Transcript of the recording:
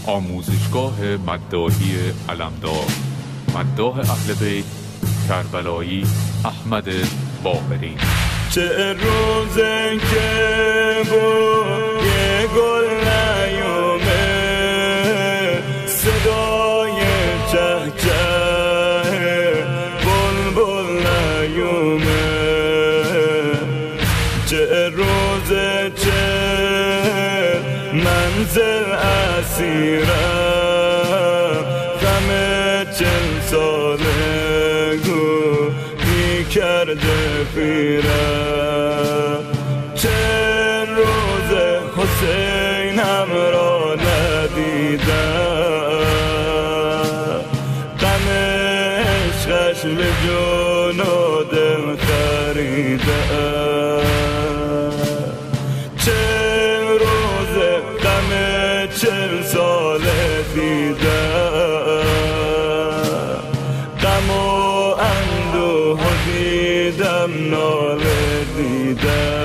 آموزشگاه مداحی علمدار، مداح اهل بیت کربلایی احمد باقری. چه روزه که بوی گل نیومه، صدای چه چه بلبل نیومه. چه روزه چه منزل اسیرم، غم 40 ساله گویی کرده پیرم. چه روز حسینم را ندیدم، غم عشقش به جون و دل خریدم. چه روز غم 40 ساله دیدم، غم و اندوه دیدم، ناله دیدم.